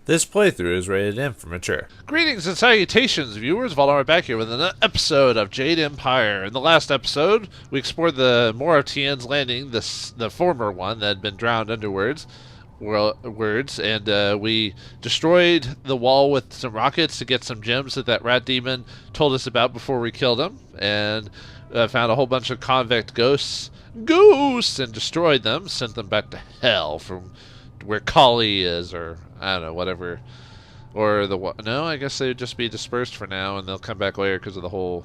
This playthrough is rated M for mature. Greetings and salutations, viewers. Vauldemare back here with an episode of Jade Empire. In the last episode, we explored the Moratian's Landing, the former one that had been drowned underwards, and we destroyed the wall with some rockets to get some gems that rat demon told us about before we killed him, and found a whole bunch of convict ghosts, and destroyed them, sent them back to hell from where Kali is, or I don't know, whatever. Or no, I guess they would just be dispersed for now, and they'll come back later because of the whole.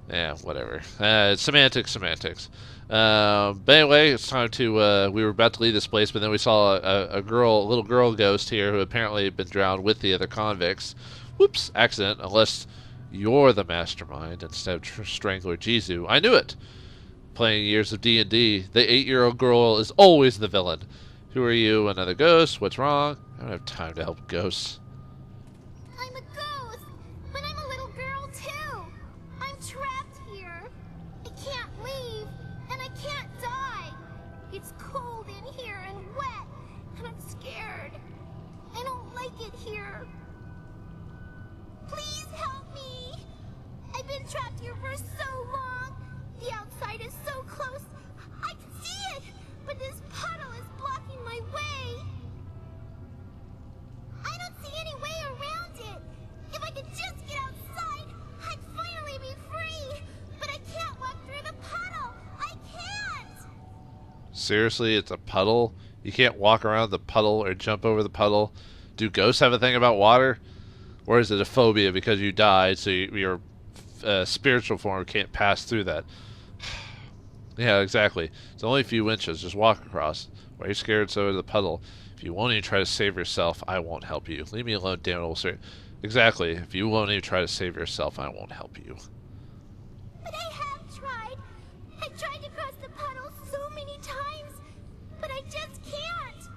Yeah, whatever. Semantics. But anyway, it's time to. We were about to leave this place, but then we saw a little girl ghost here who apparently had been drowned with the other convicts. Whoops, accident. Unless you're the mastermind instead of Strangler Jizu. I knew it. Playing years of D&D, the 8-year-old girl is always the villain. Who are you? Another ghost? What's wrong? I don't have time to help ghosts. I'm a ghost, but I'm a little girl too. I'm trapped here. I can't leave, and I can't die. It's cold in here and wet, and I'm scared. I don't like it here. Please help me. I've been trapped here for so long. The outside is so close. I can see it, but this puddle is blocking my way. I don't see any way around it. If I could just get outside, I'd finally be free. But I can't walk through the puddle. I can't. Seriously, it's a puddle? You can't walk around the puddle or jump over the puddle? Do ghosts have a thing about water? Or is it a phobia because you died, so your spiritual form can't pass through that? Yeah, exactly. It's only a few inches. Just walk across. Why are you scared so of the puddle? If you won't even try to save yourself, I won't help you. Leave me alone, damn it. Exactly. If you won't even try to save yourself, I won't help you. But I have tried. I've tried to cross the puddle so many times, but I just can't.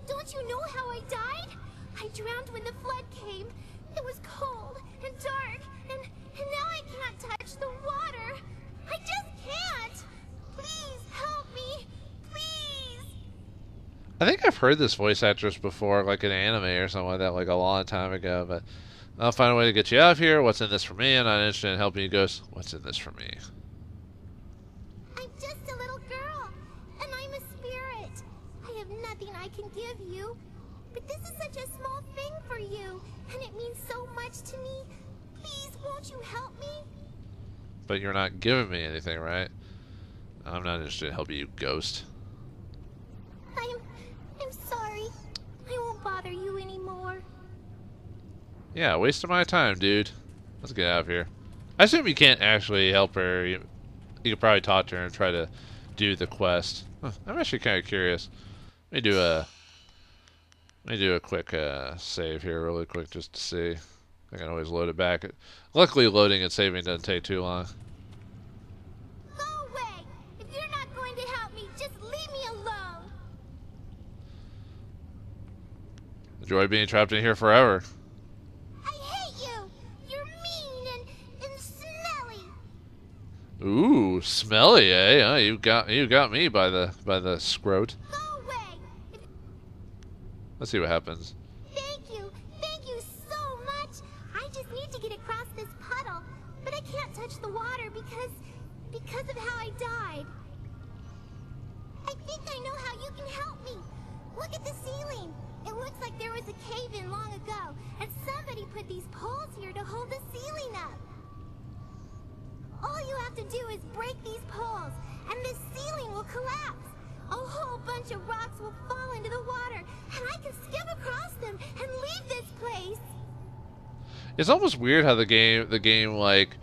Don't you know how I died? I drowned when the flood came. It was cold and dark, and now I can't touch the water. I just can't. Please help me. Please. I think I've heard this voice actress before, like in anime or something like that, like a long time ago, but I'll find a way to get you out of here. What's in this for me? I'm not interested in helping you ghosts. What's in this for me? I'm just a little girl, and I'm a spirit. I have nothing I can give you, but this is such a small thing for you, and it means so much to me. Please, won't you help me? But you're not giving me anything, right? I'm not interested in helping you, ghost. I'm sorry. I won't bother you anymore. Yeah, wasting my time, dude. Let's get out of here. I assume you can't actually help her. You could probably talk to her and try to do the quest. Huh, I'm actually kind of curious. Let me do a quick save here really quick just to see. I can always load it back. Luckily, loading and saving doesn't take too long. No way! If you're not going to help me, just leave me alone. Enjoy being trapped in here forever. I hate you! You're mean and smelly. Ooh, smelly, eh? Oh, you got me by the scrote. No way! Let's see what happens. Thank you so much. I just need to get across this puddle, but I can't touch the water because of how I died. I think I know how you can help me. Look at the ceiling. It looks like there was a cave-in long ago, and somebody put these poles here to hold the ceiling up. All you have to do is break these poles, and the ceiling will collapse. A whole bunch of rocks will fall into the water, and I can skip across them and leave this place. It's almost weird how the game like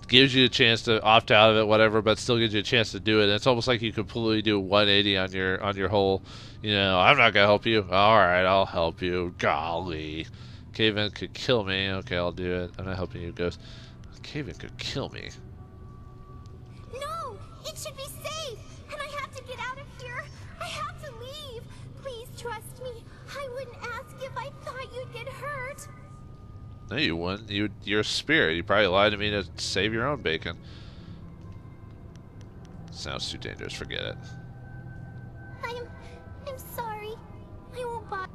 gives you a chance to opt out of it, whatever, but still gives you a chance to do it. And it's almost like you completely do a 180 on your whole. I'm not gonna help you. All right, I'll help you. Golly, cave-in could kill me. Okay, I'll do it. I'm not helping you, ghost. Cave-in could kill me. No, it should be safe, and I have to get out of here. I have to leave. Please trust me. I wouldn't ask if I thought you'd get hurt. No, you wouldn't. You're a spirit. You probably lied to me to save your own bacon. Sounds too dangerous. Forget it. I'm sorry. I won't bother.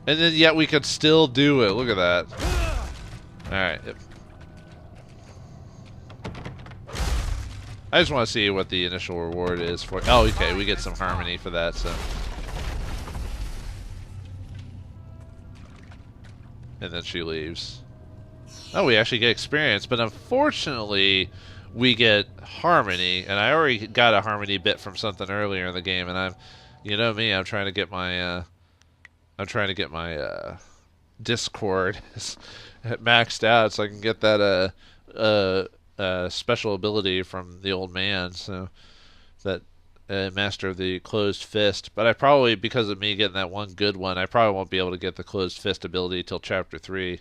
And then yet we could still do it. Look at that. Alright. I just want to see what the initial reward is for. Oh, okay. We get some harmony for that, so. And then she leaves. Oh, we actually get experience, but unfortunately, we get harmony, and I already got a harmony bit from something earlier in the game, and you know me, I'm trying to get my, Discord maxed out so I can get that, special ability from the old man, so that master of the closed fist. But I probably, because of me getting that one good one, I probably won't be able to get the closed fist ability till chapter 3.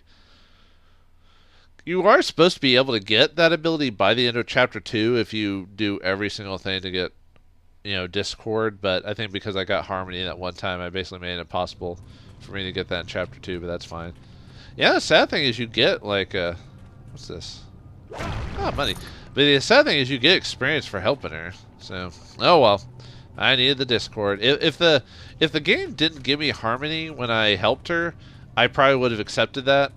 You are supposed to be able to get that ability by the end of chapter 2 if you do every single thing to get, you know, Discord. But I think because I got harmony that one time, I basically made it impossible for me to get that in chapter 2. But that's fine. Yeah, the sad thing is you get like what's this? Oh, money. But the sad thing is you get experience for helping her. So, oh well. I needed the Discord. If the game didn't give me harmony when I helped her, I probably would have accepted that.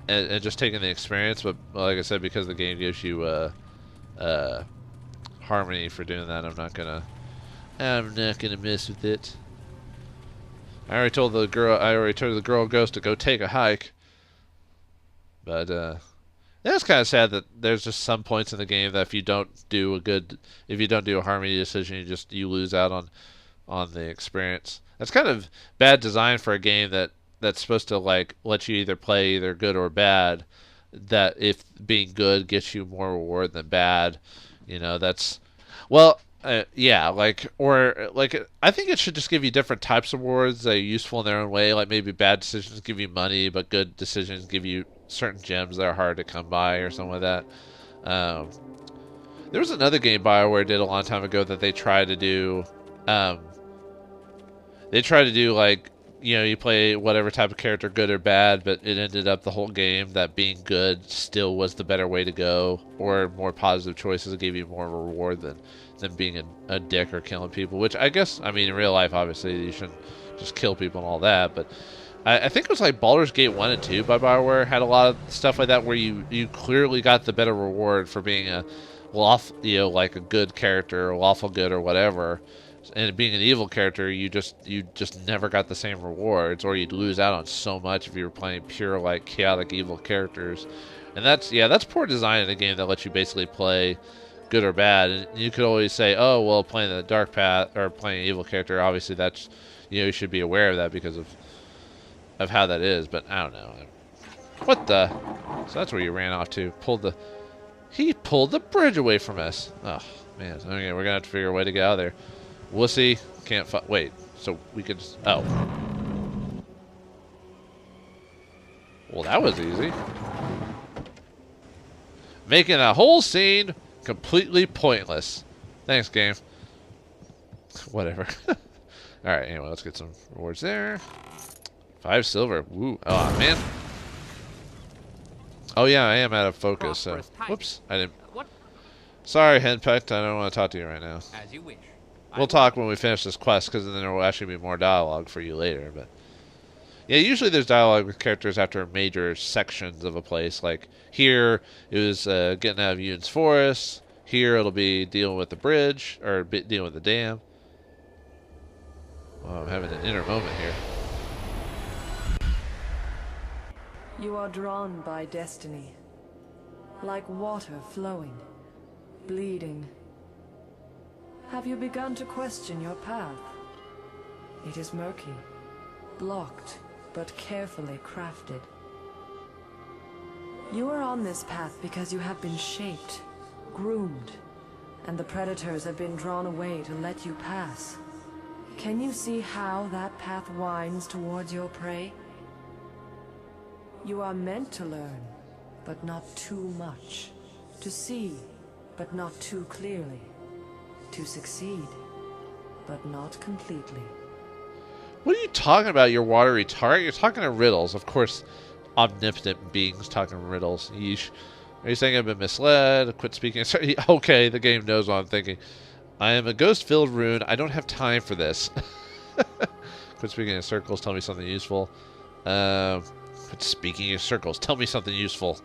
And just taken the experience. But like I said, because the game gives you harmony for doing that, I'm not gonna mess with it. I already told the girl ghost to go take a hike. But it's kind of sad that there's just some points in the game that if you don't do a harmony decision, you lose out on the experience. That's kind of bad design for a game that's supposed to like let you either play either good or bad. That if being good gets you more reward than bad, you know, that's yeah, I think it should just give you different types of rewards that are useful in their own way. Like maybe bad decisions give you money, but good decisions give you certain gems that are hard to come by or something like that. There was another game BioWare did a long time ago that they tried to do. Like, you know, you play whatever type of character, good or bad, but it ended up the whole game that being good still was the better way to go, or more positive choices gave you more of a reward than being a dick or killing people. Which I guess, I mean, in real life, obviously, you shouldn't just kill people and all that, but I think it was like Baldur's Gate 1 and 2 by BioWare had a lot of stuff like that where you clearly got the better reward for being a lawful, you know, like a good character or lawful good or whatever. And being an evil character, you just never got the same rewards, or you'd lose out on so much if you were playing pure like chaotic evil characters. And that's poor design in a game that lets you basically play good or bad. And you could always say, oh well, playing the dark path or playing an evil character, obviously that's, you know, you should be aware of that because of how that is. But I don't know. What the? So that's where you ran off to. He pulled the bridge away from us. Oh man. Okay, we're gonna have to figure a way to get out of there. Wussy. Can't wait. So we could just... Oh. Well, that was easy. Making a whole scene completely pointless. Thanks, game. Whatever. Alright, anyway, let's get some rewards there. 5 silver. Woo. Oh, man. Oh, yeah, I am out of focus, so... Whoops. I didn't... Sorry, Henpecked. I don't want to talk to you right now. As you wish. We'll talk when we finish this quest, because then there will actually be more dialogue for you later. But yeah, usually there's dialogue with characters after major sections of a place. Like here, it was getting out of Ewan's Forest. Here, it'll be dealing with the bridge, or dealing with the dam. Well, I'm having an inner moment here. You are drawn by destiny, like water flowing, bleeding. Have you begun to question your path? It is murky, blocked, but carefully crafted. You are on this path because you have been shaped, groomed, and the predators have been drawn away to let you pass. Can you see how that path winds towards your prey? You are meant to learn, but not too much. To see, but not too clearly. To succeed, but not completely. What are you talking about, your watery tart? You're talking in riddles. Of course, omnipotent beings talking riddles. Yeesh. Are you saying I've been misled? Quit speaking. Okay, the game knows what I'm thinking. I am a ghost-filled rune. I don't have time for this. Quit speaking in circles. Tell me something useful. Quit speaking in circles. Tell me something useful.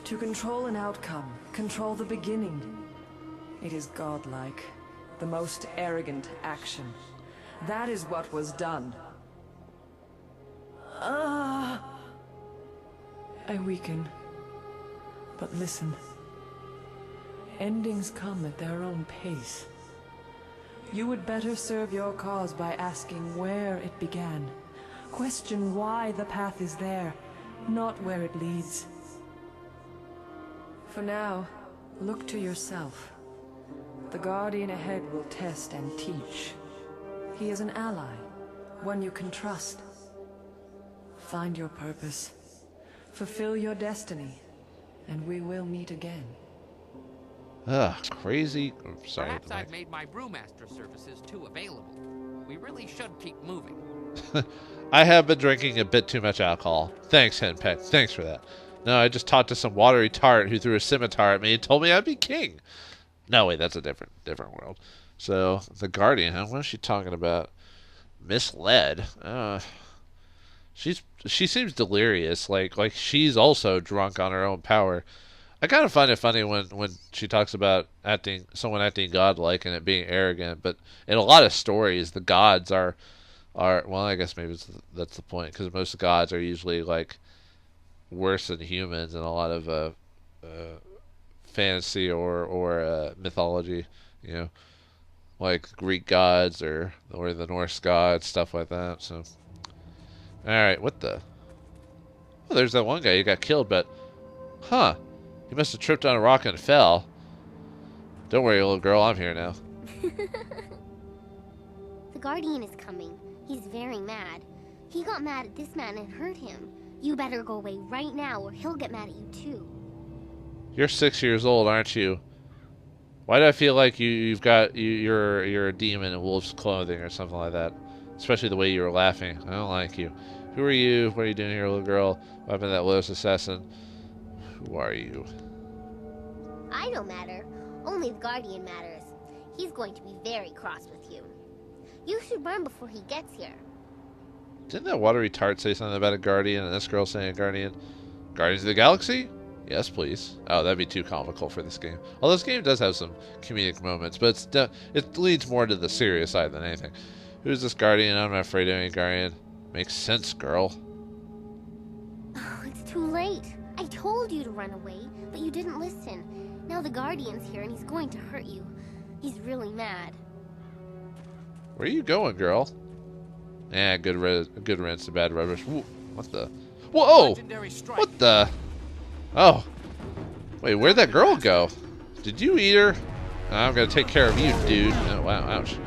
To control an outcome, control the beginning. It is godlike. The most arrogant action. That is what was done. I weaken. But listen. Endings come at their own pace. You would better serve your cause by asking where it began. Question why the path is there, not where it leads. For now, look to yourself. The Guardian ahead will test and teach. He is an ally, one you can trust. Find your purpose, fulfill your destiny, and we will meet again. Crazy. Oh, sorry. Perhaps I've made my brewmaster services too available. We really should keep moving. I have been drinking a bit too much alcohol. Thanks, Henpeck. Thanks for that. No, I just talked to some watery tart who threw a scimitar at me and told me I'd be king. No, wait, that's a different world. So, the Guardian, huh? What is she talking about? Misled. She seems delirious. Like she's also drunk on her own power. I kind of find it funny when she talks about someone acting godlike and it being arrogant. But in a lot of stories, the gods are well, I guess maybe that's the point, because most gods are usually like worse than humans in a lot of fantasy or mythology, you know, like Greek gods or the Norse gods, stuff like that. So, all right, what the? Oh, there's that one guy who got killed, but he must have tripped on a rock and fell. Don't worry, little girl, I'm here now. The Guardian is coming. He's very mad. He got mad at this man and hurt him. You better go away right now or he'll get mad at you too. You're 6 years old, aren't you? Why do I feel like you're a demon in wolf's clothing or something like that? Especially the way you were laughing. I don't like you. Who are you? What are you doing here, little girl? What happened to that Lotus Assassin? Who are you? I don't matter. Only the Guardian matters. He's going to be very cross with you. You should run before he gets here. Didn't that watery tart say something about a Guardian and this girl saying a Guardian? Guardians of the Galaxy? Yes, please. Oh, that'd be too comical for this game. Although this game does have some comedic moments, but it leads more to the serious side than anything. Who's this Guardian? I'm not afraid of any Guardian. Makes sense, girl. Oh, it's too late. I told you to run away, but you didn't listen. Now the Guardian's here and he's going to hurt you. He's really mad. Where are you going, girl? Yeah, good rinse to bad rubbish. Whoa, what the? Whoa! What the? Oh. Wait, where'd that girl go? Did you eat her? I'm gonna take care of you, dude. Oh, wow, ouch.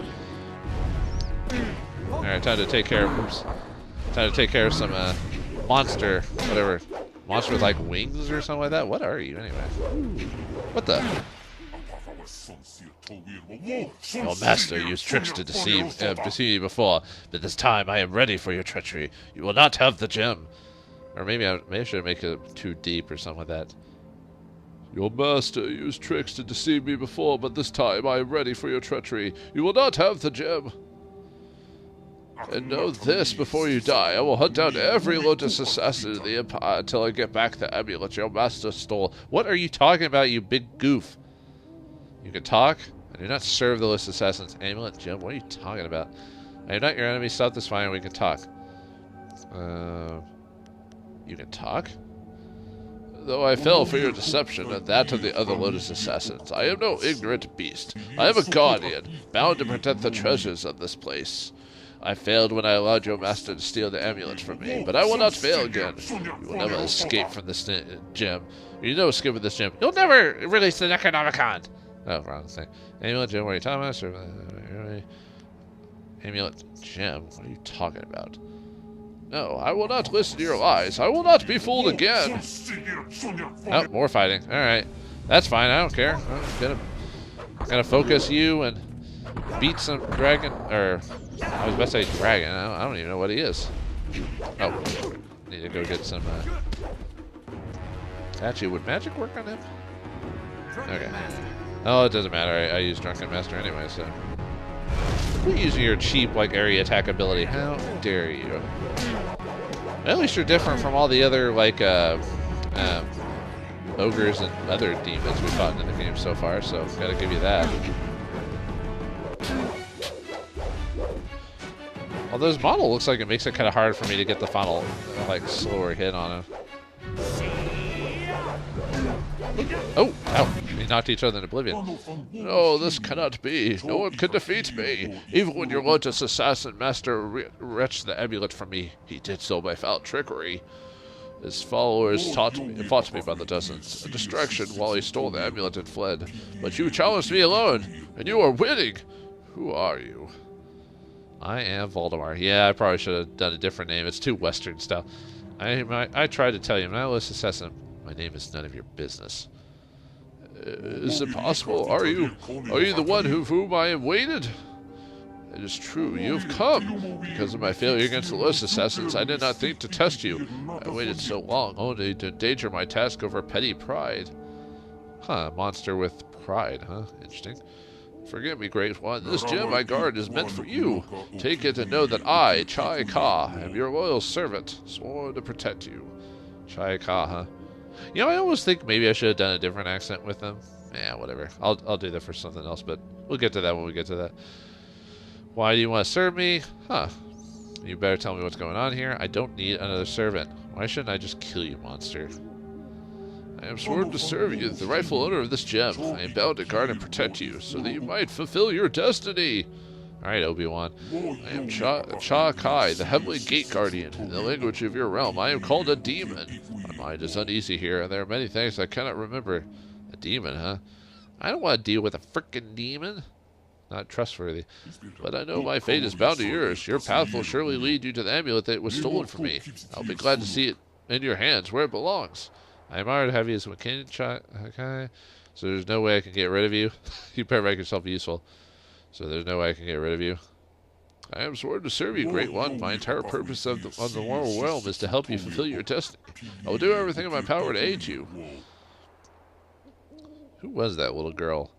Alright, time to take care of some monster, whatever. Monster with like wings or something like that? What are you anyway? What the? Your master used tricks to deceive me before, but this time I am ready for your treachery. You will not have the gem. Or maybe I should make it too deep or something like that. Your master used tricks to deceive me before, but this time I am ready for your treachery. You will not have the gem. And know this before you die. I will hunt down every Lotus Assassin in the Empire until I get back the amulet your master stole. What are you talking about, you big goof? You can talk? I do not serve the Lotus Assassin's amulet gem. What are you talking about? I am not your enemy. Stop this fine. We can talk. You can talk? Though I fell for your deception and that of the other Lotus Assassins, I am no ignorant beast. I am a guardian, bound to protect the treasures of this place. I failed when I allowed your master to steal the amulet from me, but I will not fail again. You will never escape from this gem. You never escape with this gem. You'll never release the Necronomicon! Oh, wrong thing. Amulet gem, what are you talking about? Amulet gem, what are you talking about? No, I will not listen to your lies. I will not be fooled again. Oh, more fighting. Alright. That's fine, I don't care. I'm gonna focus you and beat some dragon, or I was about to say dragon. I don't even know what he is. Oh, need to go get some. Actually, would magic work on him? Okay. Oh, it doesn't matter. I use Drunken Master anyway, so. Quit using your cheap, like, area attack ability. How dare you? At least you're different from all the other, like, ogres and other demons we've fought in the game so far, so gotta give you that. Although his model looks like it makes it kind of hard for me to get the final, like, slower hit on him. Oh, ow. We knocked each other in oblivion. No, this cannot be. No one can defeat me. Even when your Lotus assassin master wrenched the amulet from me, he did so by foul trickery. His followers fought me by the dozens, a distraction while he stole the amulet and fled. But you challenged me alone, and you are winning. Who are you? I am Vauldemare. Yeah, I probably should have done a different name. It's too Western style. I tried to tell you, I'm not a Lotus assassin. My name is none of your business. Is it possible? Are you the one whom I have waited? It is true, you have come. Because of my failure against the Lotus assassins, I did not think to test you. I waited so long, only to endanger my task over petty pride. Huh, monster with pride, huh? Interesting. Forgive me, Great One. This gem I guard is meant for you. Take it and know that I, Chai Ka, am your loyal servant, sworn to protect you. Chai Ka, huh? You know, I almost think maybe I should have done a different accent with them. Yeah, whatever. I'll do that for something else, but we'll get to that when we get to that. Why do you want to serve me? Huh. You better tell me what's going on here. I don't need another servant. Why shouldn't I just kill you, monster? I am sworn to serve you, the rightful owner of this gem. I am bound to guard and protect you, so that you might fulfill your destiny. Alright, Obi-Wan. I am Cha Kai, the Heavenly Gate Guardian. In the language of your realm, I am called a demon. My mind is uneasy here, and there are many things I cannot remember. A demon, huh? I don't want to deal with a frickin' demon. Not trustworthy. But I know my fate is bound to yours. Your path will surely lead you to the amulet that was stolen from me. I'll be glad to see it in your hands where it belongs. I am honored to have you as a mechanic. Okay. So there's no way I can get rid of you. You better make yourself useful. So there's no way I can get rid of you. I am sworn to serve you, Great One. My entire purpose on the moral realm is to help you fulfill your destiny. I will do everything in my power to aid you. Who was that little girl?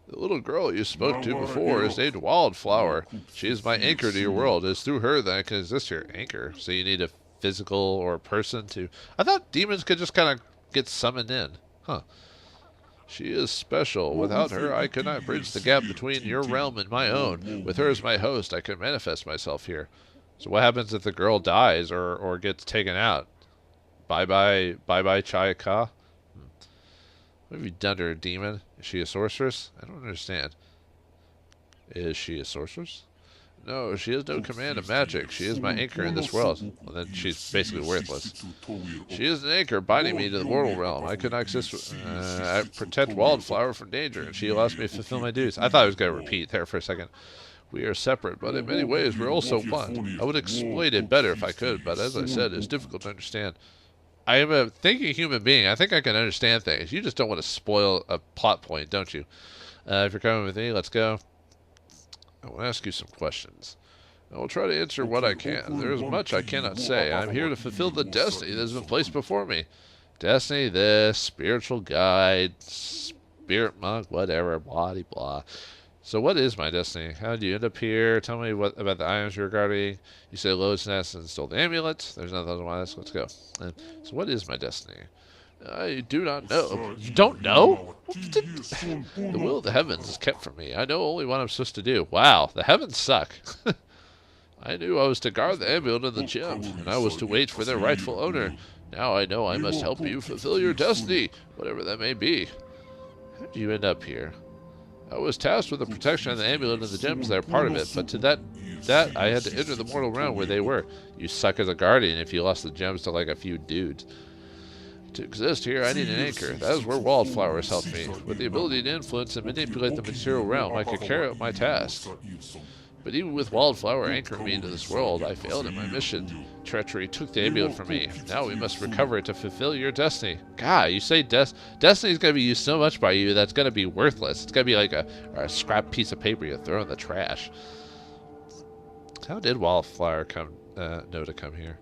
The little girl you spoke to before is named Wildflower. She is my anchor to your world. It is through her that I can exist here. Anchor. So you need a physical or person to... I thought demons could just kind of get summoned in. Huh. She is special. Without her, I could not bridge the gap between your realm and my own. With her as my host, I can manifest myself here. So what happens if the girl dies or gets taken out? Bye-bye Chai Ka? What have you done to her, demon? Is she a sorceress? I don't understand. Is she a sorceress? No, she has no command of magic. She is my anchor in this world. Well, then she's basically worthless. She is an anchor binding me to the mortal realm. I could not exist. I protect Wildflower from danger, and she allows me to fulfill my duties. I thought I was going to repeat there for a second. We are separate, but in many ways we're also one. I would explain it better if I could, but as I said, it's difficult to understand. I am a thinking human being. I think I can understand things. You just don't want to spoil a plot point, don't you? If you're coming with me, let's go. I will ask you some questions. I will try to answer what I can. There is much I cannot say. I am here to fulfill the destiny that has been placed before me. Destiny, this, spiritual guide, spirit monk, whatever, blah, blah. So what is my destiny? How did you end up here? Tell me what about the items you're guarding. You said Lotus Nest and stole the amulet. There's nothing else. Let's go. So what is my destiny? I do not know. You don't know? The will of the heavens is kept from me. I know only what I'm supposed to do. Wow, the heavens suck. I knew I was to guard the amulet and the gem, and I was to wait for their rightful owner. Now I know I must help you fulfill your destiny, whatever that may be. How did you end up here? I was tasked with the protection of the amulet and the gems that are part of it, but to that I had to enter the mortal realm where they were. You suck as a guardian if you lost the gems to like a few dudes. To exist here, I need an anchor. That is where Wildflowers helped me. With the ability to influence and manipulate the material realm, I could carry out my task. But even with Wildflower anchoring me into this world, I failed in my mission. Treachery took the amulet from me. Now we must recover it to fulfill your destiny. God, you say destiny's going to be used so much by you that's going to be worthless. It's going to be like a scrap piece of paper you throw in the trash. How did Wildflower know to come here?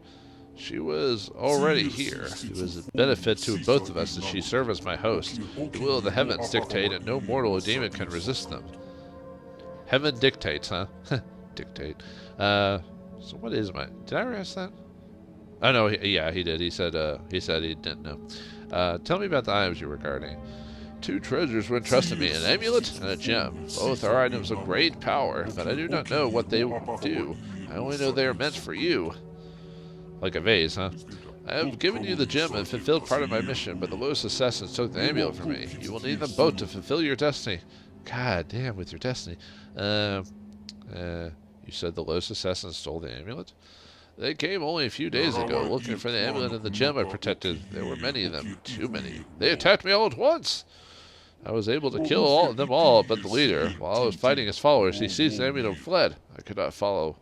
She was already here. It was a benefit to both of us that she serve as my host. The will of the heavens dictate, and no mortal or demon can resist them. Heaven dictates, huh? Dictate. So what is my... Did I ever ask that? Oh, no, yeah, he did. He said he didn't know. Tell me about the items you were guarding. 2 treasures were entrusted me, an amulet and a gem. Both are items of great power, but I do not know what they do. I only know they are meant for you. Like a vase, huh? I have given you the gem and fulfilled part of my mission, but the Lotus Assassins took the amulet from me. You will need them both to fulfill your destiny. God damn, with your destiny. You said the Lotus Assassins stole the amulet? They came only a few days ago, looking for the amulet and the gem I protected. There were many of them. Too many. They attacked me all at once! I was able to kill them all but the leader. While I was fighting his followers, he seized the amulet and fled. I could not follow.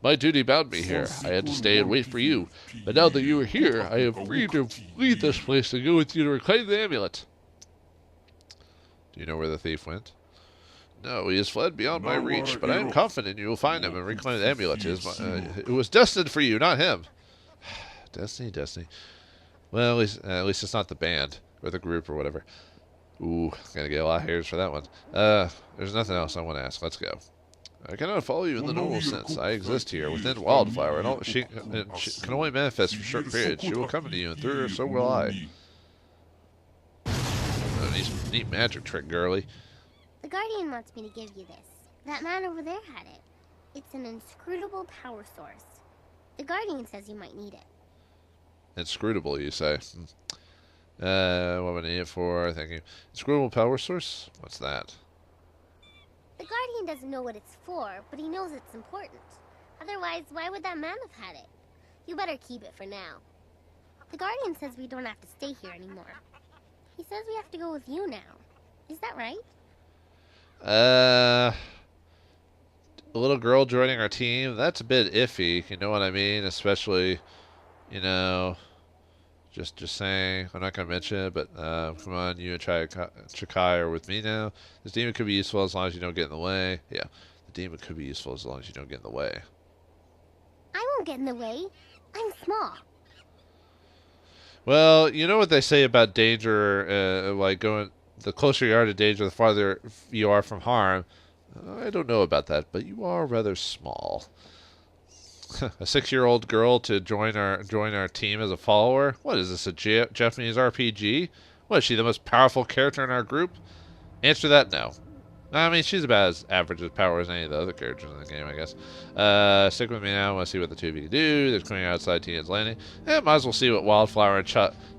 My duty bound me here. I had to stay and wait for you. But now that you are here, I am free to leave this place and go with you to reclaim the amulet. Do you know where the thief went? No, he has fled beyond my reach, but I am confident you will find him and reclaim the amulet. It was destined for you, not him. Destiny, destiny. Well, at least it's not the band or the group or whatever. Ooh, gonna get a lot of hairs for that one. There's nothing else I want to ask. Let's go. I cannot follow you in the normal sense. I exist here within Wildflower, and she can only manifest for short periods. She will come to you, and through her, so will I. Oh, neat magic trick, girly. The Guardian wants me to give you this. That man over there had it. It's an inscrutable power source. The Guardian says you might need it. Inscrutable, you say? What am I need it for? Thank you. Inscrutable power source? What's that? The Guardian doesn't know what it's for, but he knows it's important. Otherwise, why would that man have had it? You better keep it for now. The Guardian says we don't have to stay here anymore. He says we have to go with you now. Is that right? A little girl joining our team, that's a bit iffy, you know what I mean? Especially, you know, just saying, I'm not going to mention it, but come on, you and Chikai are with me now. This demon could be useful as long as you don't get in the way. Yeah, the demon could be useful as long as you don't get in the way. I won't get in the way. I'm small. Well, you know what they say about danger, like the closer you are to danger, the farther you are from harm. I don't know about that, but you are rather small. A 6-year-old girl to join our team as a follower? What is this, a Japanese RPG? What, is she the most powerful character in our group? Answer that no. I mean, she's about as average as power as any of the other characters in the game, I guess. Stick with me now. I want to see what the two of you can do. They're coming outside Tian's Landing. Might as well see what Wildflower and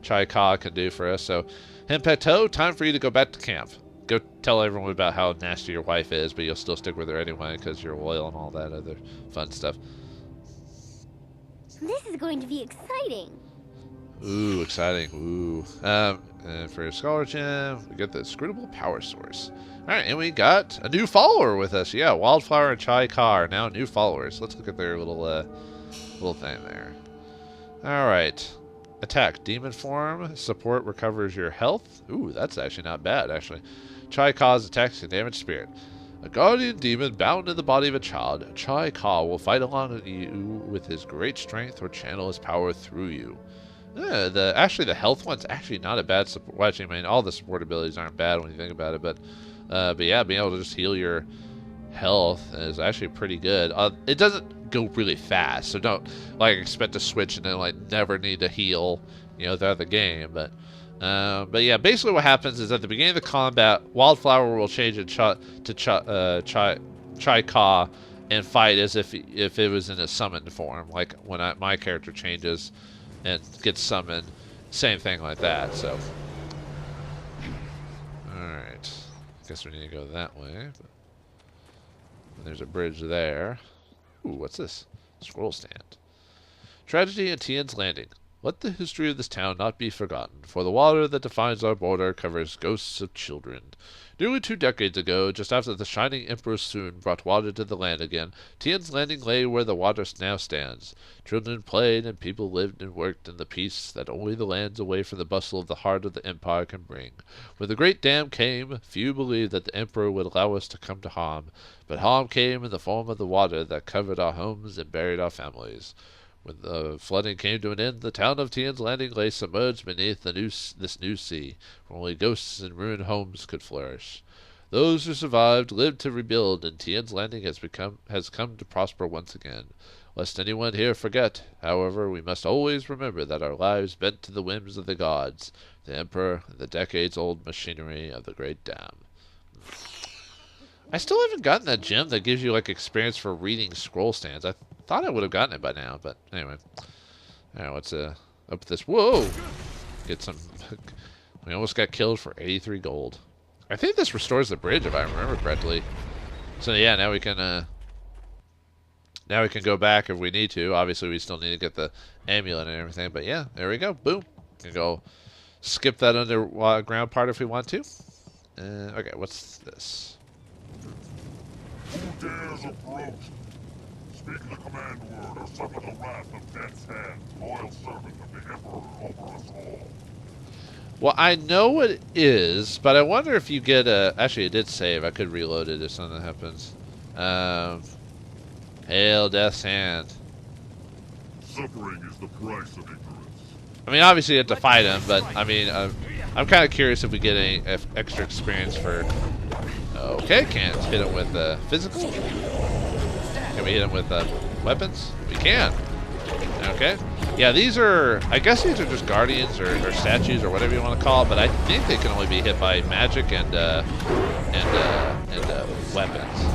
Chai Ka can do for us. So, Henpeto, time for you to go back to camp. Go tell everyone about how nasty your wife is, but you'll still stick with her anyway because you're loyal and all that other fun stuff. This is going to be exciting. Ooh, exciting. Ooh. And for your scholar gem, we get the inscrutable power source. Alright, and we got a new follower with us. Yeah, Wildflower and Chai Ka are now new followers. Let's look at their little thing there. Alright. Attack. Demon form. Support recovers your health. Ooh, that's actually not bad, actually. Chai Ka's attacks can damage spirit. A guardian demon bound in the body of a child, Chai Ka will fight along with you with his great strength or channel his power through you. Actually, the health one's actually not a bad support. Well, actually, I mean, all the support abilities aren't bad when you think about it, but yeah, being able to just heal your health is actually pretty good. It doesn't go really fast, so don't expect to switch and then never need to heal, throughout the game. But yeah, basically what happens is at the beginning of the combat, Wildflower will change it to Chai Ka and fight as if it was in a summoned form, like when my character changes and gets summoned, same thing like that. So, all right, guess we need to go that way. But there's a bridge there. Ooh, what's this? Scroll stand. Tragedy at Tian's Landing. Let the history of this town not be forgotten, for the water that defines our border covers ghosts of children. Nearly 2 decades ago, just after the Shining Emperor Sun brought water to the land again, Tian's Landing lay where the water now stands. Children played and people lived and worked in the peace that only the lands away from the bustle of the heart of the empire can bring. When the great dam came, few believed that the emperor would allow us to come to harm, but harm came in the form of the water that covered our homes and buried our families. When the flooding came to an end, the town of Tian's Landing lay submerged beneath this new sea, where only ghosts and ruined homes could flourish. Those who survived lived to rebuild, and Tien's Landing has come to prosper once again. Lest anyone here forget, however, we must always remember that our lives bent to the whims of the gods, the Emperor, and the decades-old machinery of the Great Dam. I still haven't gotten that gem that gives you, like, experience for reading scroll stands. I thought I would have gotten it by now, but anyway. Alright, let's up this. Whoa! Get some. We almost got killed for 83 gold. I think this restores the bridge, if I remember correctly. So yeah, now we can go back if we need to. Obviously, we still need to get the amulet and everything, but yeah, there we go. Boom. We can go skip that underground part if we want to. Okay, what's this? Who dares approach? Speak the command word or suffer the wrath of Death's Hand, loyal servant of the Emperor over us all. Well, I know what it is, but I wonder if you get a... Actually, it did save. I could reload it if something happens. Hail Death's Hand. Suffering is the price of ignorance. I mean, obviously you have to fight him, but I mean, I'm kind of curious if we get any extra experience for... Okay, can't hit him with physical. Can we hit him with weapons? We can. Okay. Yeah, these are... I guess these are just guardians or statues or whatever you want to call it, but I think they can only be hit by magic and weapons.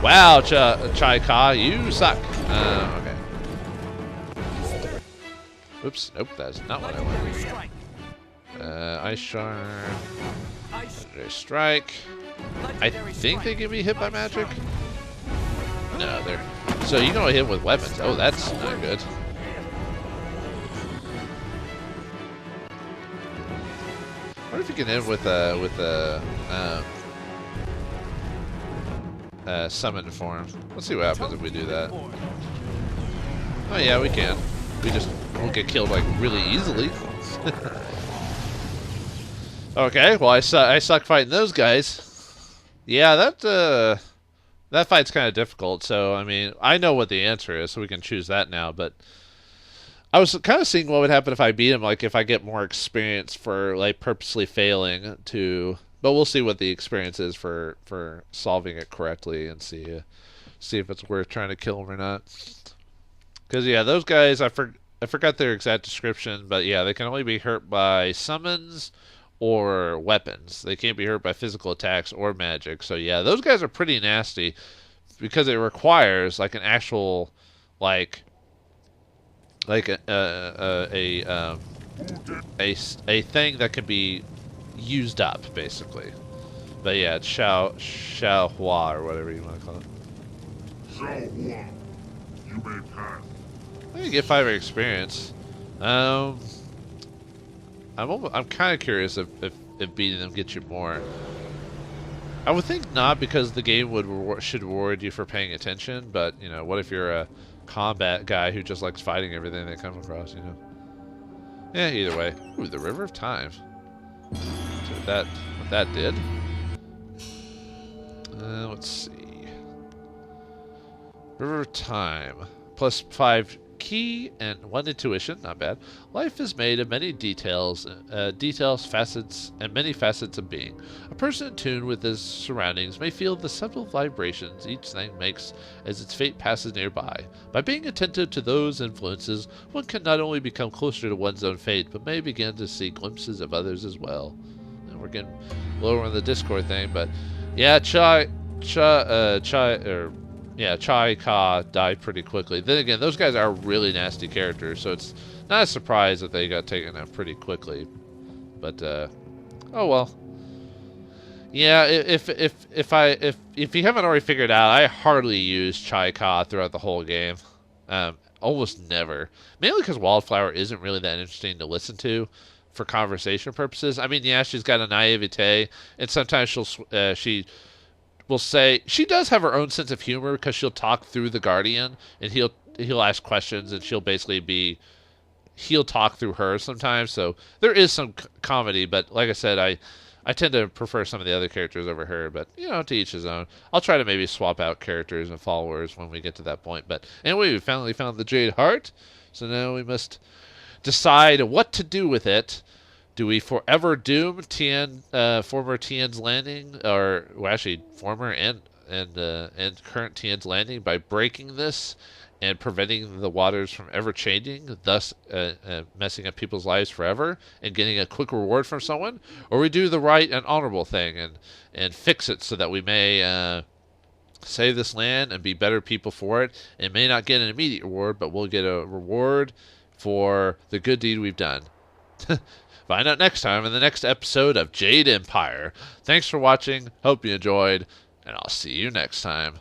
Wow, Chai Ka, you suck. Okay. Oops. Nope, that's not what I wanted. Ice Shard. Legendary Strike. I think they can be hit by magic. No, they're... So you can only hit them with weapons. Oh, that's not good. What if you can hit him with summon form? Let's see what happens if we do that. Oh yeah, we can. We just won't get killed like really easily. Okay, well I suck fighting those guys. Yeah, that fight's kind of difficult. So I mean, I know what the answer is, so we can choose that now. But I was kind of seeing what would happen if I beat him, like if I get more experience for like purposely failing to. But we'll see what the experience is for solving it correctly and see if it's worth trying to kill him or not. Because yeah, those guys I forgot their exact description, but yeah, they can only be hurt by summons or weapons. They can't be hurt by physical attacks or magic. So yeah, those guys are pretty nasty because it requires like an actual like a thing that can be used up basically. But yeah, it's Xiao Hua or whatever you want to call it. Xiao Hua, you may pass. I can get 5 experience. I'm kind of curious if beating them gets you more. I would think not, because the game should reward you for paying attention. But you know, what if you're a combat guy who just likes fighting everything they come across? You know. Yeah. Either way. Ooh, the River of Time. So what that did. Let's see. River of Time. Plus 5 key and 1 intuition, not bad. Life is made of many details, facets, and many facets of being. A person in tune with his surroundings may feel the subtle vibrations each thing makes as its fate passes nearby. By being attentive to those influences, one can not only become closer to one's own fate, but may begin to see glimpses of others as well. And we're getting lower on the Discord thing, but yeah, Chai Ka died pretty quickly. Then again, those guys are really nasty characters, so it's not a surprise that they got taken out pretty quickly. But oh well. Yeah, if you haven't already figured out, I hardly use Chai Ka throughout the whole game. Almost never. Mainly because Wildflower isn't really that interesting to listen to for conversation purposes. I mean, yeah, she's got a naivete, and sometimes she will say she does have her own sense of humor because she'll talk through the Guardian and he'll ask questions and he'll talk through her sometimes. So there is some comedy, but like I said, I tend to prefer some of the other characters over her. But you know, to each his own. I'll try to maybe swap out characters and followers when we get to that point. But anyway, we finally found the Jade Heart, so now we must decide what to do with it Do we forever doom former TN's Landing, or well, actually former and current TN's Landing by breaking this and preventing the waters from ever changing, thus messing up people's lives forever and getting a quick reward from someone? Or we do the right and honorable thing and fix it so that we may save this land and be better people for it, and may not get an immediate reward, but we'll get a reward for the good deed we've done. Find out next time in the next episode of Jade Empire. Thanks for watching. Hope you enjoyed, and I'll see you next time.